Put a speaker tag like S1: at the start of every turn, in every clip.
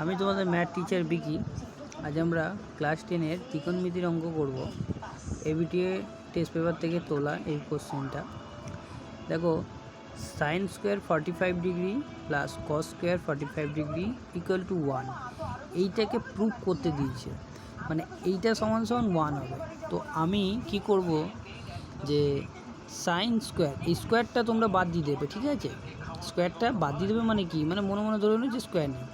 S1: আমি তোমাদের math teacher বিকি। আজ আমরা ক্লাস 10-এর ত্রিকোণমিতির অঙ্ক করব। এবিটিএ টেস্ট পেপার থেকে তোলা এই কোশ্চেনটা। দেখো, sine square 45 degree plus cos square 45 degree equal to 1, এইটাকে প্রুভ করতে দিয়েছে, মানে এইটা সমান সমান 1 হবে। তো আমি কি করব, যে সাইন স্কোয়ার, এই স্কোয়ারটা তোমরা বাদ দিয়ে দেবে, ঠিক আছে? স্কোয়ারটা বাদ দিয়ে দেবে মানে কি, মানে মনে মনে ধরে নিও যে স্কোয়ার নেই।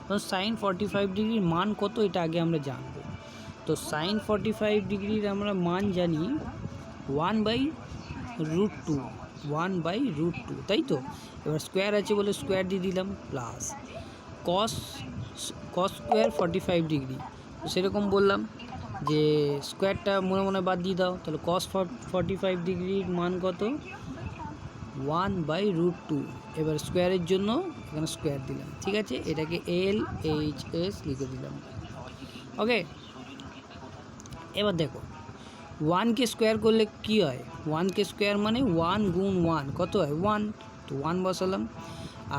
S1: তো সাইন 45 ডিগ্রির মান কত, এটা আগে আমরা জানবো। তো সাইন 45 ডিগ্রির আমরা মান জানি 1/√2, 1/√2, তাই তো? এবার স্কোয়ার আছে বলে স্কোয়ার দিয়ে দিলাম, প্লাস কস স্কোয়ার 45 ডিগ্রি, সেরকম বললাম যে স্কোয়ারটা মনে মনে বাদ দিয়ে দাও, তাহলে কস 45 ডিগ্রির মান কত, 1/√2। এবার স্কোয়ারের জন্য এখানে স্কোয়ার দিলাম, ঠিক আছে? এটাকে LHS লিখে দিলাম, ওকে। এবার দেখো, 1কে স্কোয়ার করলে কি হয়, 1কে স্কোয়ার মানে 1 গুণ 1 কত হয়, 1, তো 1 বসালাম।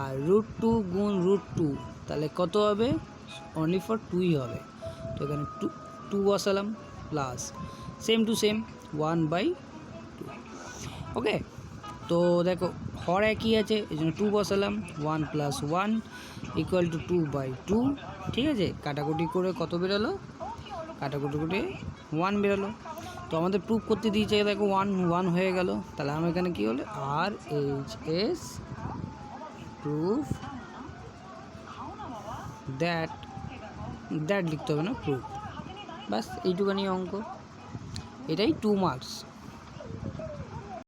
S1: আর √2 গুণ √2 তাহলে কত হবে, অনলি ফর 2ই হবে, তো এখানে 2 বসালাম, প্লাস সেম টু সেম 1/2, ওকে। তো দেখো, হর একই আছে, এই জন্য 2 বসালাম, 1 + 1 ইকুয়াল টু 2/2, ঠিক আছে? কাটাকুটি করে কত বেরোলো, কাটাকুটি করে 1 বেরোলো। তো আমাদের প্রুফ করতে দিয়েছে, দেখো 1 হয়ে গেল। তাহলে আমার এখানে কী হলো, RHS প্রুফ দ্যাট লিখতে হবে না, প্রুফ, বাস এইটুখানি অঙ্ক। এটাই 2 মার্কস।